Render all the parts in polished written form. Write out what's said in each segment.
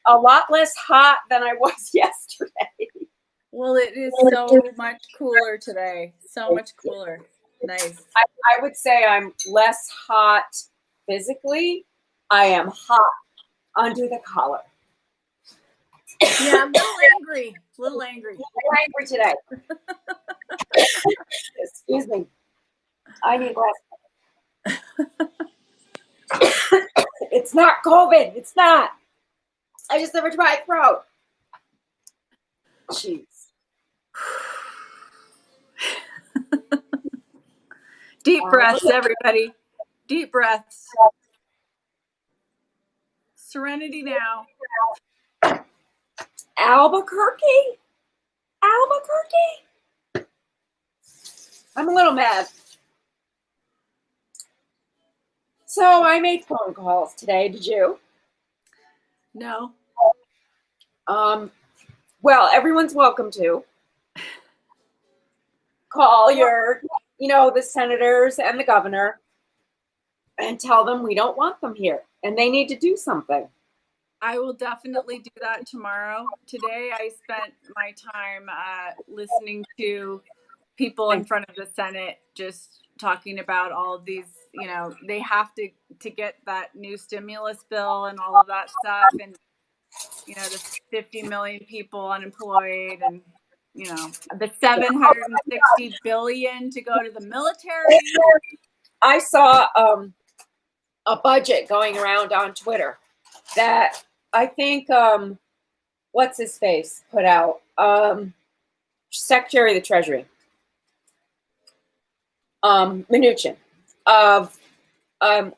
a lot less hot than I was yesterday. Well, it is so much cooler today. So much cooler. Nice. I would say I'm less hot physically. I am hot under the collar. Yeah, I'm a little angry. A little angry. I'm angry today. Excuse me. I need less. It's not COVID. It's not. I just have a dry throat. Jeez. Deep breaths, everybody. Deep breaths. Serenity now. Albuquerque? I'm a little mad. So I made phone calls today. Did you? No. Well, everyone's welcome to call your, the senators and the governor and tell them we don't want them here and they need to do something. I will definitely do that tomorrow. Today, I spent my time listening to people in front of the Senate just talking about all of these, they have to get that new stimulus bill and all of that stuff. And, the 50 million people unemployed and, the 760 billion to go to the military. I saw a budget going around on Twitter that I think, what's his face put out? Secretary of the Treasury, Mnuchin, of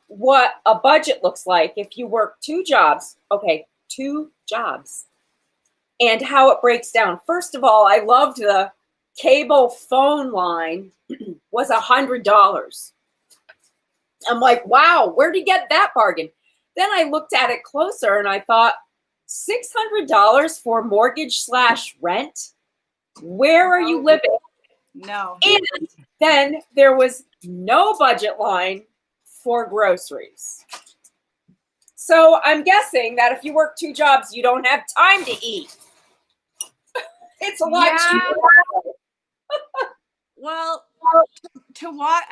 what a budget looks like if you work two jobs, and how it breaks down. First of all, I loved the cable phone line was $100. I'm like, wow, where'd he get that bargain? Then I looked at it closer and I thought, $600 for mortgage/rent? Where are you living? No. And then there was no budget line for groceries. So I'm guessing that if you work two jobs, you don't have time to eat. It's a lot cheaper. Well, to watch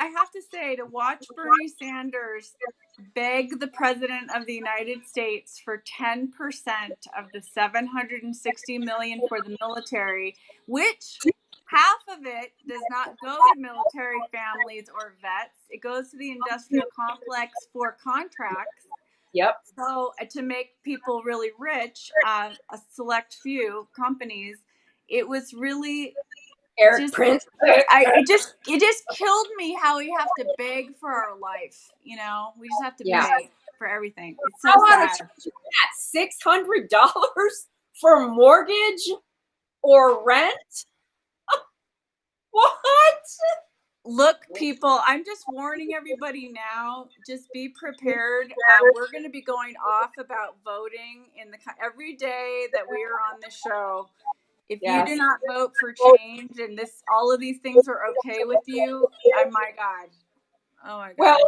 Bernie Sanders beg the president of the United States for 10% of the 760 million for the military, which half of it does not go to military families or vets. It goes to the industrial complex for contracts. Yep. So to make people really rich, a select few companies, it was really Prince. It just killed me how we have to beg for our life. We just have to beg for everything. It's so sad. $600 for mortgage or rent? What? Look, people, I'm just warning everybody now. Just be prepared. We're going to be going off about voting every day that we are on the show. If you do not vote for change and all of these things are okay with you, oh my God. Well,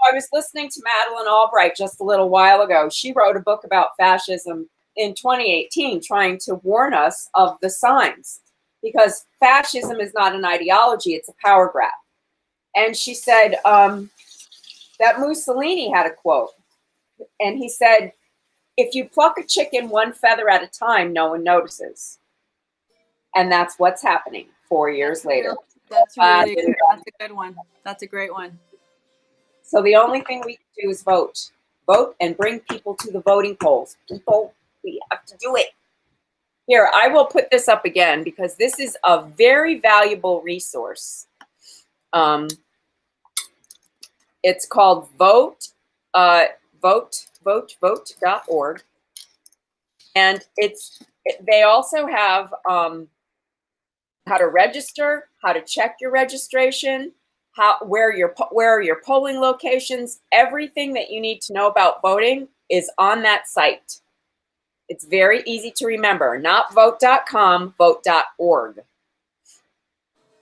I was listening to Madeleine Albright just a little while ago. She wrote a book about fascism in 2018, trying to warn us of the signs, because fascism is not an ideology, it's a power grab. And she said that Mussolini had a quote, and he said, if you pluck a chicken one feather at a time, no one notices. And that's what's happening 4 years later. That's really good. That's a good one. That's a great one. So the only thing we can do is vote. Vote and bring people to the voting polls. People, we have to do it. Here, I will put this up again because this is a very valuable resource. It's called vote.org. And they also have how to register, how to check your registration, where are your polling locations. Everything that you need to know about voting is on that site. It's very easy to remember. Not vote.com, vote.org.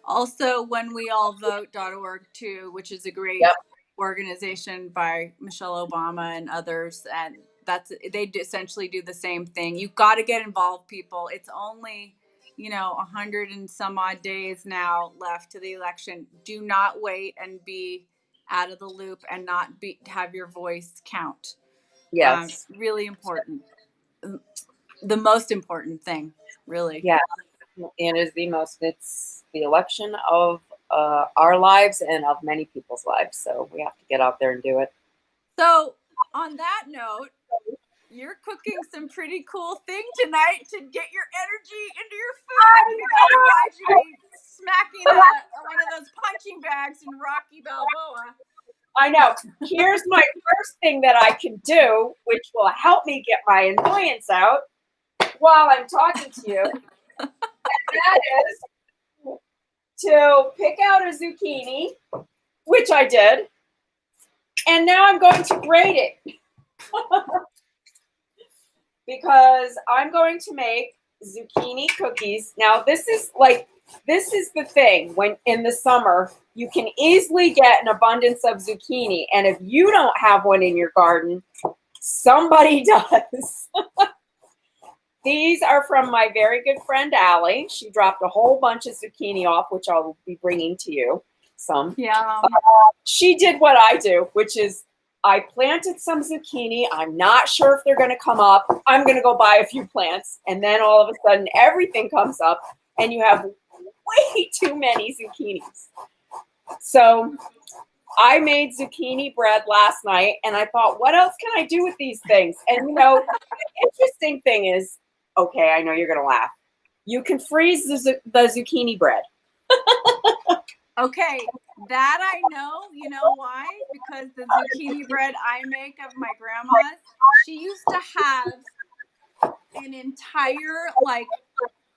Also, whenweallvote.org too, which is a great organization by Michelle Obama and others, and they essentially do the same thing. You've got to get involved, people. It's only 100 and some odd days now left to the election. Do not wait and be out of the loop and not have your voice count. Yes. Really important. The most important thing, really. Yeah. It is it's the election of our lives and of many people's lives. So we have to get out there and do it. So on that note, you're cooking some pretty cool thing tonight to get your energy into your food. Otherwise, you'd be smacking one of those punching bags in Rocky Balboa. I know. Here's my first thing that I can do, which will help me get my annoyance out while I'm talking to you. And that is to pick out a zucchini, which I did. And now I'm going to grate it. Because I'm going to make zucchini cookies. Now, this is the thing. When in the summer, you can easily get an abundance of zucchini. And if you don't have one in your garden, somebody does. These are from my very good friend, Allie. She dropped a whole bunch of zucchini off, which I'll be bringing to you. Some. Yeah. She did what I do, which is I planted some zucchini. I'm not sure if they're going to come up. I'm going to go buy a few plants. And then all of a sudden, everything comes up and you have way too many zucchinis. So I made zucchini bread last night and I thought, what else can I do with these things? And the interesting thing is, okay, I know you're going to laugh. You can freeze the zucchini bread. Okay, that I know. You know why? Because the zucchini bread I make of my grandma's, she used to have an entire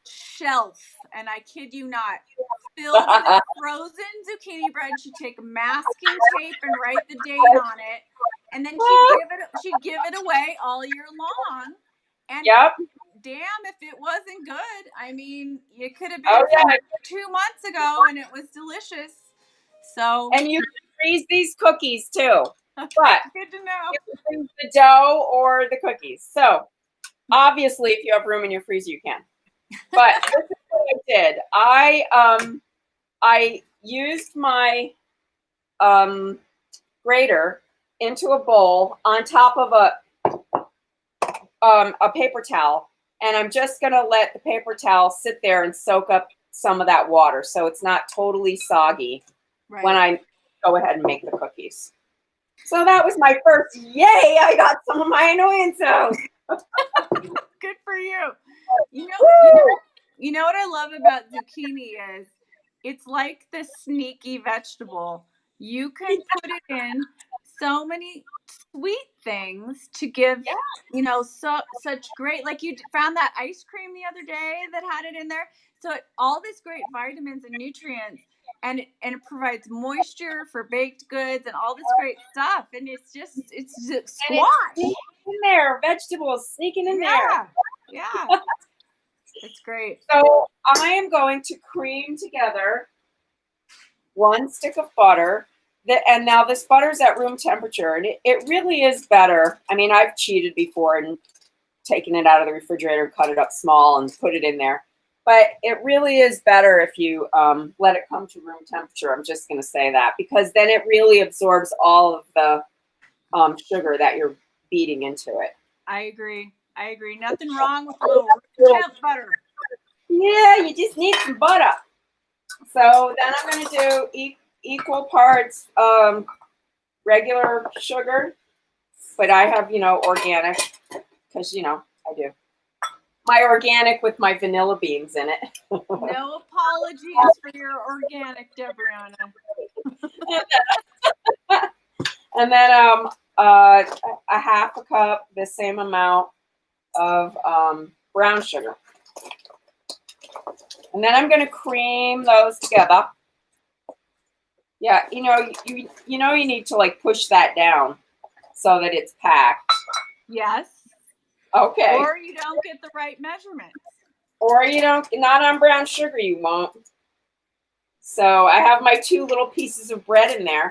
shelf, and I kid you not, filled with frozen zucchini bread. She'd take masking tape and write the date on it, and then she'd give it away all year long. And damn, if it wasn't good. I mean, you could have been 2 months ago and it was delicious. So, and you can freeze these cookies too. But good to know. You can freeze the dough or the cookies. So obviously, if you have room in your freezer, you can. But this is what I did. I used my grater into a bowl on top of a paper towel. And I'm just going to let the paper towel sit there and soak up some of that water so it's not totally soggy when I go ahead and make the cookies. So that was my first, yay, I got some of my annoyance out. Good for you. You know what I love about zucchini is it's like the sneaky vegetable. You can put it in so many sweet things to give, such great, like you found that ice cream the other day that had it in there. So all this great vitamins and nutrients, and it provides moisture for baked goods and all this great stuff. And it's squash. It's in there, vegetables sneaking in there. Yeah. It's great. So I am going to cream together 1 stick of butter. And now this butter's at room temperature, and it really is better. I mean, I've cheated before and taken it out of the refrigerator, cut it up small, and put it in there. But it really is better if you let it come to room temperature. I'm just going to say that, because then it really absorbs all of the sugar that you're beating into it. I agree. Nothing wrong with a little temp butter. Yeah, you just need some butter. So then I'm going to do equal parts regular sugar, but I have, organic, because, I do. My organic with my vanilla beans in it. No apologies for your organic, Debrianna. And then a half a cup, the same amount of brown sugar. And then I'm going to cream those together. Yeah, you need to push that down so that it's packed. Yes. Okay. Or you don't get the right measurements. Or not on brown sugar, you won't. So I have my 2 little pieces of bread in there,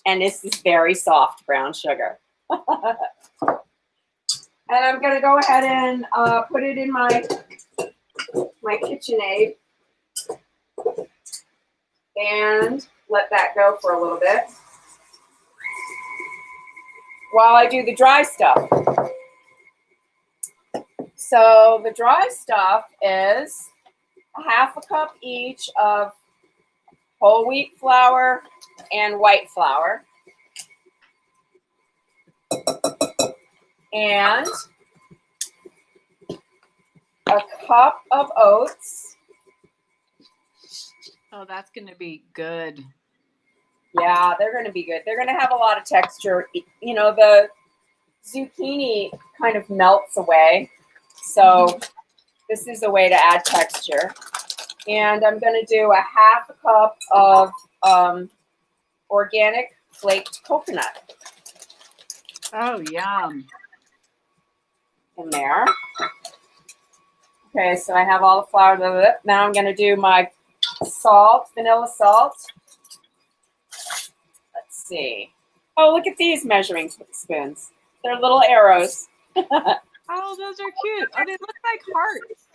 and this is very soft brown sugar. And I'm going to go ahead and put it in my KitchenAid and let that go for a little bit while I do the dry stuff. So the dry stuff is a half a cup each of whole wheat flour and white flour. And a cup of oats. Oh, that's going to be good. Yeah, they're going to be good. They're going to have a lot of texture. You know, the zucchini kind of melts away. So this is a way to add texture. And I'm going to do a half a cup of organic flaked coconut. Oh, yum. In there. Okay, so I have all the flour. Now I'm going to do my salt, vanilla salt. Let's see. Oh, look at these measuring spoons. They're little arrows. Oh, those are cute. Oh, they look like hearts.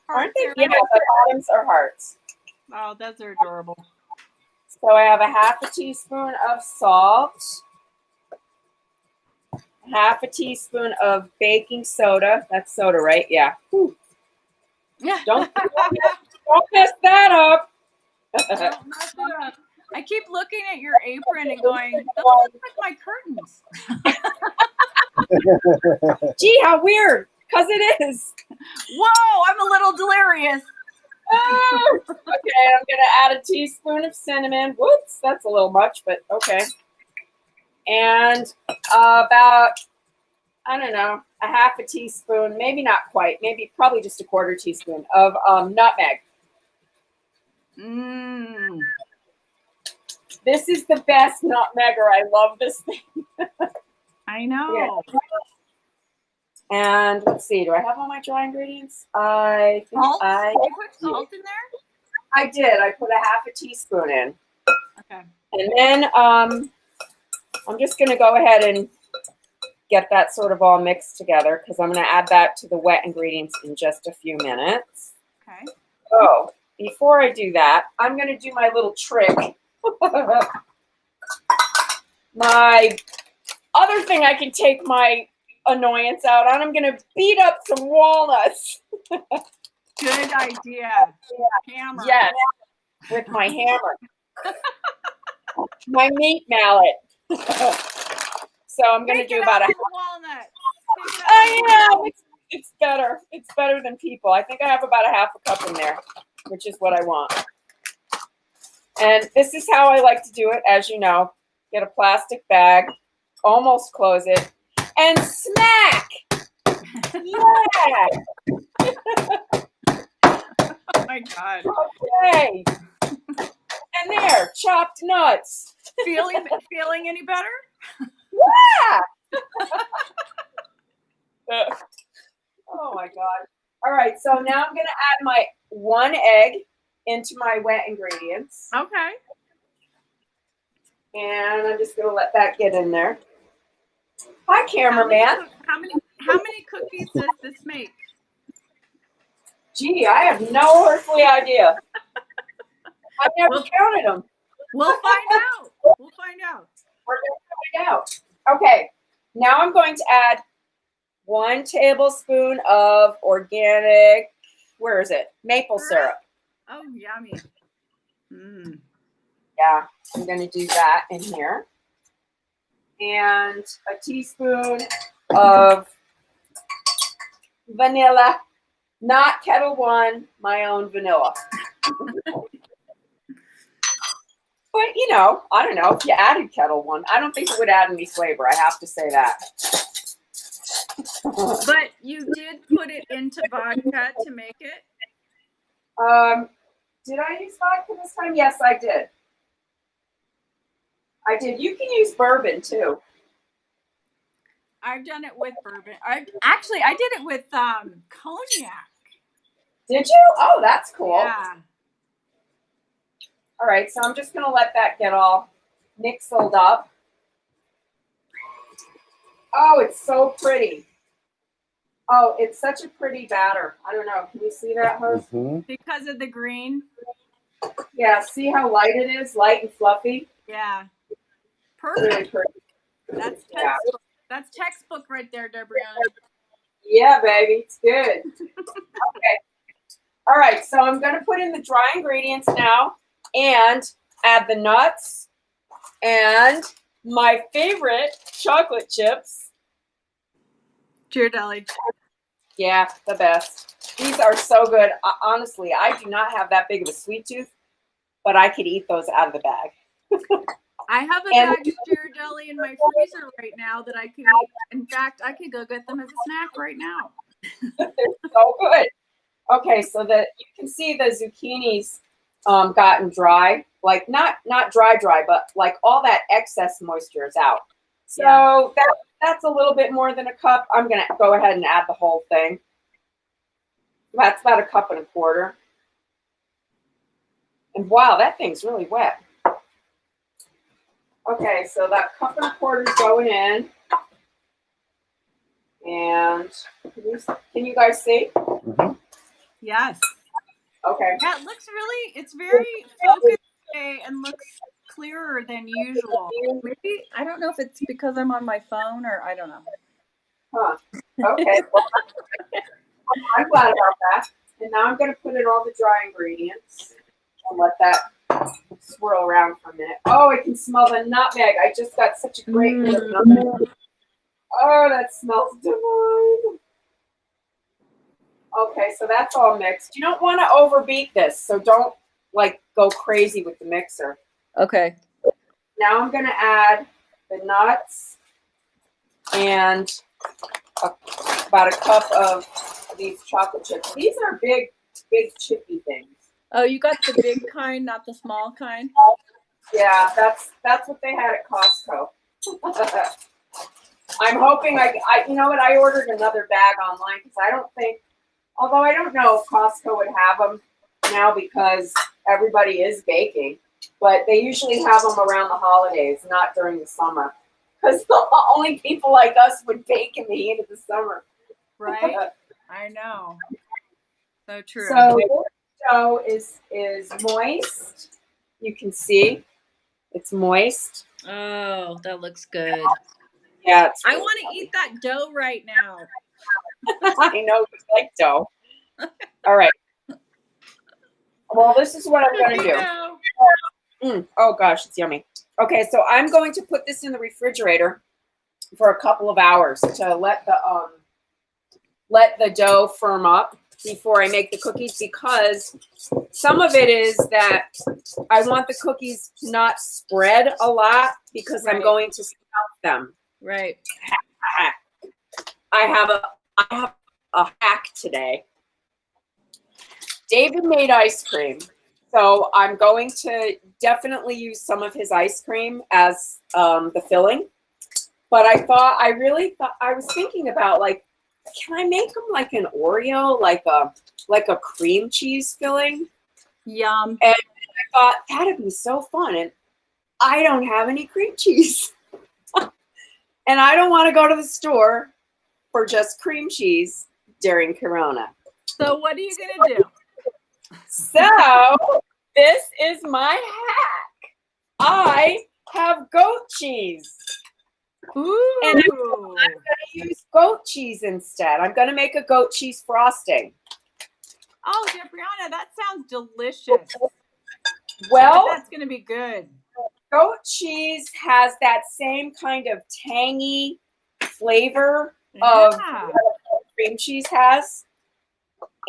Aren't they? Yeah, the bottoms are hearts. Oh, those are adorable. So I have a half a teaspoon of salt, half a teaspoon of baking soda. That's soda, right? Yeah. Whew. Yeah. Don't mess that up. Don't mess it up. I keep looking at your apron and going, those look like my curtains. Gee, how weird. Because it is. Whoa, I'm a little delirious. Oh, okay, I'm going to add a teaspoon of cinnamon. Whoops, that's a little much, but okay. And about, I don't know, a half a teaspoon, maybe not quite, probably just a quarter teaspoon of nutmeg. Mmm. This is the best nutmegger. I love this thing. I know. Yeah. And let's see, do I have all my dry ingredients? I think Salt? I You put salt in there? I did. I put a half a teaspoon in. Okay. And then I'm just going to go ahead and get that sort of all mixed together because I'm going to add that to the wet ingredients in just a few minutes. Okay. Oh, before I do that, I'm going to do my little trick. My other thing I can take my annoyance out on, I'm going to beat up some walnuts. Good idea. Hammer. Yes, with my hammer. My meat mallet. So I'm going to do about a walnut. I know. It's better. It's better than people. I think I have about a half a cup in there, which is what I want. And this is how I like to do it, as you know. Get a plastic bag, almost close it, and smack! Yeah! Oh my God. Okay. And there, chopped nuts. Feeling any better? Yeah! Oh my God. All right, so now I'm going to add my 1 egg into my wet ingredients. Okay. And I'm just going to let that get in there. Hi, cameraman. How many cookies does this make? Gee, I have no earthly idea. I've never counted them. We'll find out. We'll find out. We're going to find out. Okay, now I'm going to add 1 tablespoon of organic, where is it? Maple syrup. Oh, yummy. Mm. Yeah, I'm going to do that in here. And a teaspoon of vanilla, not Kettle One, my own vanilla. But, you know, I don't know if you added Kettle One. I don't think it would add any flavor. I have to say that. But you did put it into vodka to make it? Did I use vodka this time? Yes, I did. I did. You can use bourbon too. I've done it with bourbon. I did it with cognac. Did you? Oh, that's cool. Yeah. All right, so I'm just going to let that get all mixed up. Oh, it's so pretty. Oh, it's such a pretty batter. I don't know. Can you see that, host? Because of the green. Yeah, see how light it is? Light and fluffy. Yeah. Really Perfect. pretty. That's Yeah. textbook. That's textbook right there, Debrianna. Yeah, baby. It's good. Okay. All right, so I'm going to put in the dry ingredients now and add the nuts and my favorite chocolate chips. Ghirardelli. Yeah, the best. These are so good. Honestly, I do not have that big of a sweet tooth, but I could eat those out of the bag. I have a bag of Ghirardelli in my freezer right now that I could eat. In fact, I could go get them as a snack right now. They're so good. Okay, so that you can see the zucchinis gotten dry, like not dry, but like all that excess moisture is out. So that's a little bit more than a cup. I'm gonna go ahead and add the whole thing. That's about a cup and a quarter. And wow, that thing's really wet. Okay, so that cup and a quarter is going in. And can you guys see? Yes. Okay. Yeah, it looks really, it's very focused today and looks clearer than usual. Maybe, I don't know if it's because I'm on my phone or I don't know. Huh. Okay. Well, I'm glad about that. And now I'm going to put in all the dry ingredients and let that swirl around for a minute. Oh, I can smell the nutmeg. I just got such a great nutmeg. Oh, that smells divine. Okay, so that's all mixed. You don't want to overbeat this, so don't like go crazy with the mixer. Okay. Now I'm going to add the nuts and about a cup of these chocolate chips. These are big chippy things. Oh, you got the big kind, not the small kind? Yeah, that's what they had at Costco. I'm hoping I you know what, I ordered another bag online because I don't think, although I don't know if Costco would have them now because everybody is baking, but they usually have them around the holidays, not during the summer. Because only people like us would bake in the heat of the summer. Right? I know. So true. So this dough is moist. You can see it's moist. Oh, that looks good. Yeah. I want to eat that dough right now. I know you like dough. All right. Well, this is what I'm going to do. Oh, gosh, it's yummy. Okay, so I'm going to put this in the refrigerator for a couple of hours to let the dough firm up before I make the cookies, because some of it is that I want the cookies to not spread a lot because I'm going to stuff them. Right. I have a hack today. David made ice cream, so I'm going to definitely use some of his ice cream as the filling. But I was thinking about, like, can I make them like an Oreo, like a cream cheese filling? Yum. And I thought that'd be so fun. And I don't have any cream cheese. And I don't want to go to the store for just cream cheese during Corona. So what are you going to do? So this is my hack. I have goat cheese. Ooh. And I'm going to use goat cheese instead. I'm going to make a goat cheese frosting. Oh, Debrianna, that sounds delicious. Well, that's going to be good. Goat cheese has that same kind of tangy flavor of what cream cheese has.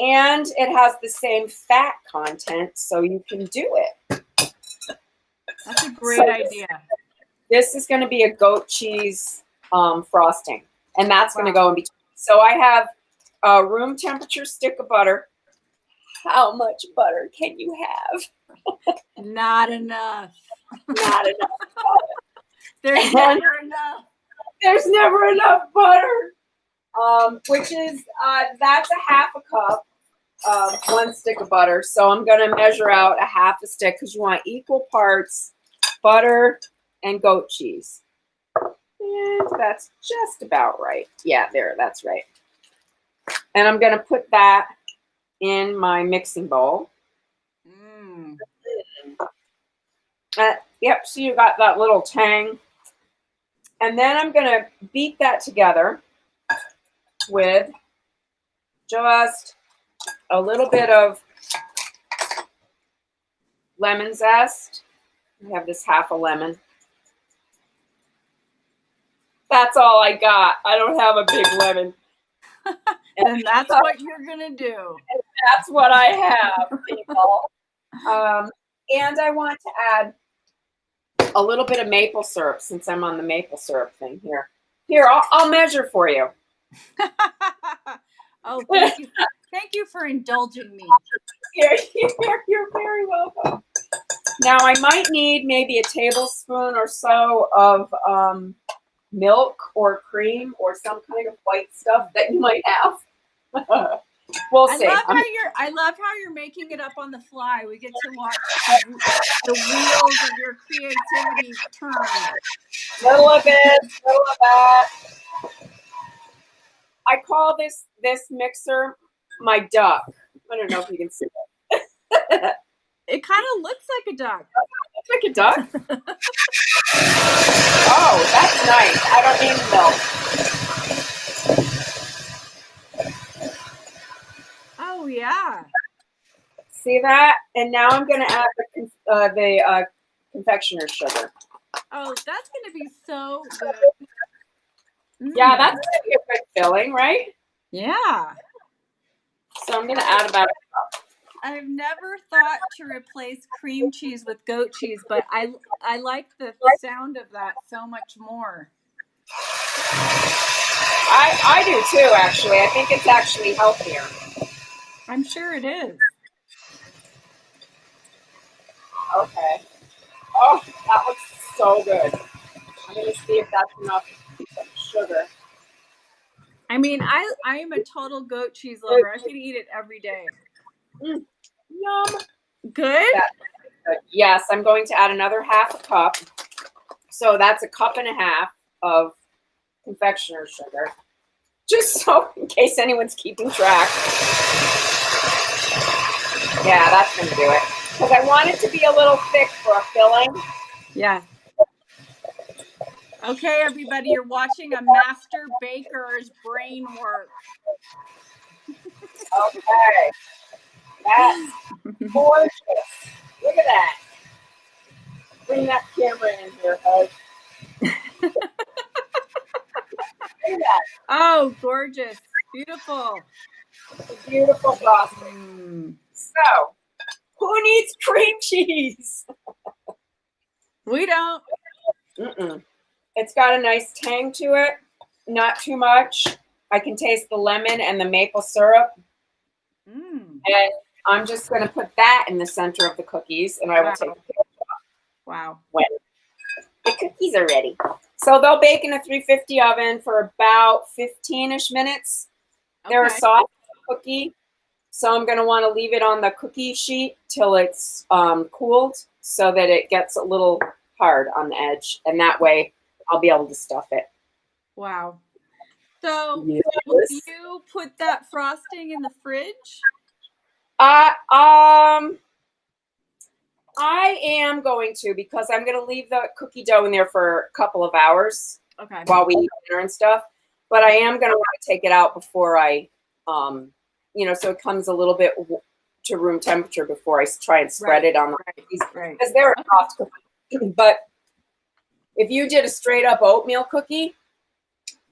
And it has the same fat content, so you can do it. That's a great idea. This is going to be a goat cheese frosting, and that's going to go in between. So I have a room temperature stick of butter. How much butter can you have? Not enough. Not enough. There's never enough. There's never enough butter. Which is, that's a half a cup of 1 stick of butter. So I'm going to measure out a half a stick because you want equal parts butter and goat cheese. And that's just about right. Yeah, there, that's right. And I'm going to put that in my mixing bowl. Yep, so you got that little tang. And then I'm going to beat that together with just a little bit of lemon zest. I have this half a lemon. That's all I got. I don't have a big lemon. And that's what you're going to do. And that's what I have, people. And I want to add a little bit of maple syrup since I'm on the maple syrup thing here. Here, I'll measure for you. Oh, thank you. Thank you for indulging me. You're very welcome. Now, I might need maybe a tablespoon or so of milk or cream or some kind of white stuff that you might have. We'll see. I love how you're making it up on the fly. We get to watch the wheels of your creativity turn. Little of this, little of that. I call this mixer my duck. I don't know if you can see it. It kind of looks like a duck. Looks like a duck? Oh, that's nice. I don't need milk. Oh, yeah. See that? And now I'm going to add the confectioner's sugar. Oh, that's going to be so good. Yeah, that's going to be a good filling, right? Yeah. So I'm going to add about a cup. I've never thought to replace cream cheese with goat cheese, but I like the sound of that so much more. I do too, actually. I think it's actually healthier. I'm sure it is. Okay. Oh, that looks so good. I'm going to see if that's enough sugar. I mean, I am a total goat cheese lover. I could eat it every day. Yum. Good? Good. Yes, I'm going to add another half a cup. So that's a cup and a half of confectioner's sugar. Just so in case anyone's keeping track. Yeah, that's going to do it. Because I want it to be a little thick for a filling. Yeah. Okay, everybody, you're watching a master baker's brain work. Okay. That's gorgeous. Look at that. Bring that camera in here, guys. Look at that. Oh, gorgeous. Beautiful. It's a beautiful frosting. So, who needs cream cheese? We don't. It's got a nice tang to it. Not too much. I can taste the lemon and the maple syrup. And I'm just going to put that in the center of the cookies, and I will take a picture. Wow. When the cookies are ready. So they'll bake in a 350 oven for about 15-ish minutes. Okay. They're a soft cookie, so I'm going to want to leave it on the cookie sheet till it's cooled so that it gets a little hard on the edge, and that way I'll be able to stuff it. Wow. So will you put that frosting in the fridge? I am going to, because I'm going to leave the cookie dough in there for a couple of hours while we eat dinner and stuff. But I am going to want to take it out before I, so it comes a little bit to room temperature before I try and spread it on the cookies. Because they're a soft cookie. But if you did a straight up oatmeal cookie,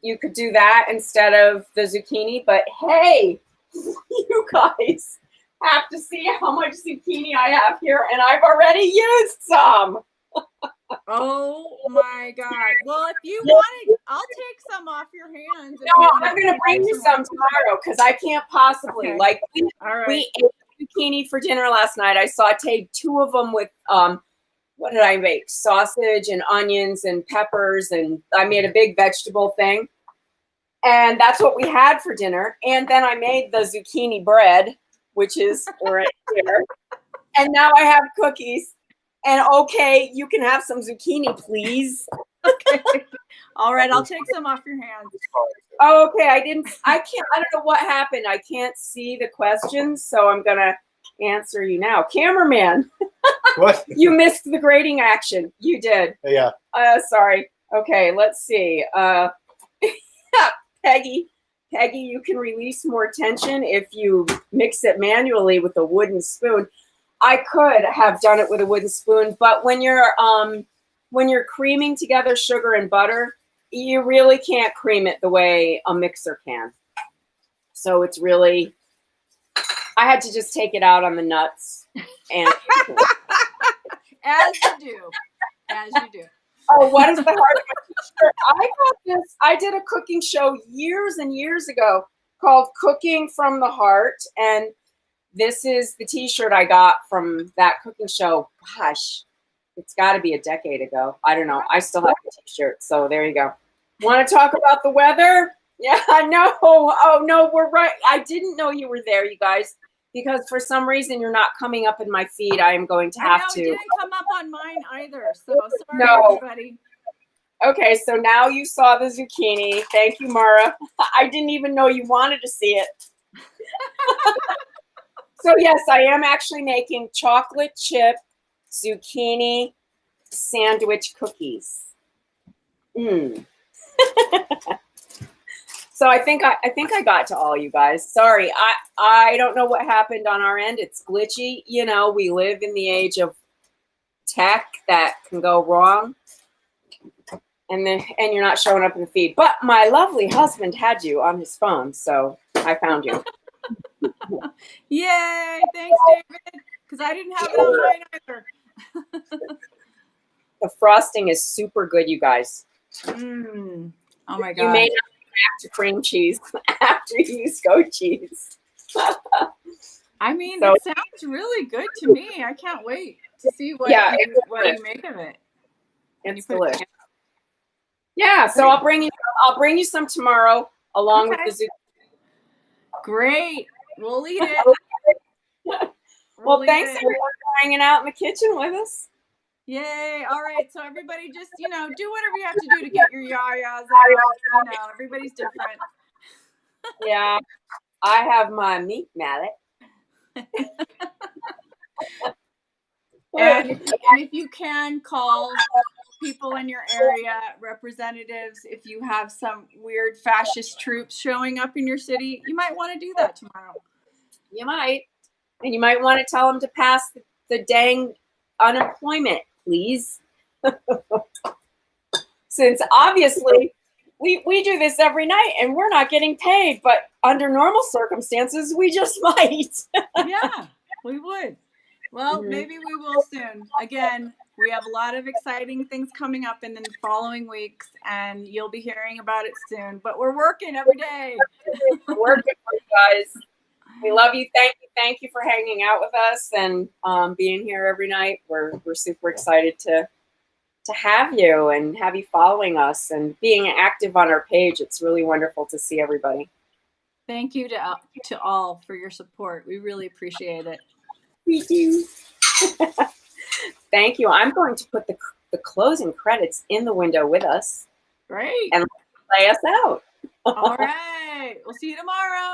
you could do that instead of the zucchini. But hey, you guys have to see how much zucchini I have here, and I've already used some. Oh my God. Well, if you want it, I'll take some off your hands. No, I'm going to bring you some tomorrow because I can't possibly. Okay. Like, we ate zucchini for dinner last night. I sauteed 2 of them with, what did I make? Sausage and onions and peppers, and I made a big vegetable thing. And that's what we had for dinner. And then I made the zucchini bread, which is right here. And now I have cookies. And okay, you can have some zucchini, please. Okay. All right, I'll take some off your hands. Oh, okay. I don't know what happened. I can't see the questions, so I'm going to answer you now. Cameraman. What? You missed the grading action. You did. Yeah. Sorry. Okay, let's see. Peggy, you can release more tension if you mix it manually with a wooden spoon. I could have done it with a wooden spoon, but when you're creaming together sugar and butter, you really can't cream it the way a mixer can. So it's really, I had to just take it out on the nuts and As you do. Oh, what is the heart of my t-shirt? I got this. I did a cooking show years and years ago called Cooking from the Heart, and this is the t-shirt I got from that cooking show. Gosh, it's got to be a decade ago. I don't know. I still have the t-shirt, so there you go. Want to talk about the weather? Yeah, I know. Oh, no, we're right. I didn't know you were there, you guys, because for some reason you're not coming up in my feed. I am going to have to. It didn't come up on mine either, so sorry, everybody. Okay, so now you saw the zucchini. Thank you, Mara. I didn't even know you wanted to see it. So yes, I am actually making chocolate chip zucchini sandwich cookies. So I think I got to all you guys. Sorry, I don't know what happened on our end. It's glitchy. You know, we live in the age of tech that can go wrong. And you're not showing up in the feed. But my lovely husband had you on his phone, so I found you. Yay! Thanks, David. Because I didn't have it on mine either. The frosting is super good, you guys. Oh my god! You may not go back to cream cheese after you use goat cheese. I mean, it sounds really good to me. I can't wait to see what you make of it. It's delicious. Yeah, so I'll bring you some tomorrow along with the zucchini. Great. We'll eat it. Well, thanks everyone for hanging out in the kitchen with us. Yay. All right. So everybody just, do whatever you have to do to get your yayas out. Everybody's different. Yeah. I have my meat mallet. And if you can call people in your area, representatives, if you have some weird fascist troops showing up in your city, you might want to do that tomorrow. You might. And you might want to tell them to pass the dang unemployment, please. Since obviously we do this every night and we're not getting paid, but under normal circumstances, we just might. Yeah, we would. Well, maybe we will soon. Again, we have a lot of exciting things coming up in the following weeks, and you'll be hearing about it soon. But we're working every day. We're working for you guys. We love you. Thank you for hanging out with us and being here every night. We're super excited to have you and have you following us and being active on our page. It's really wonderful to see everybody. Thank you to all for your support. We really appreciate it. We do. Thank you. I'm going to put the closing credits in the window with us. Great. And play us out. All right. We'll see you tomorrow.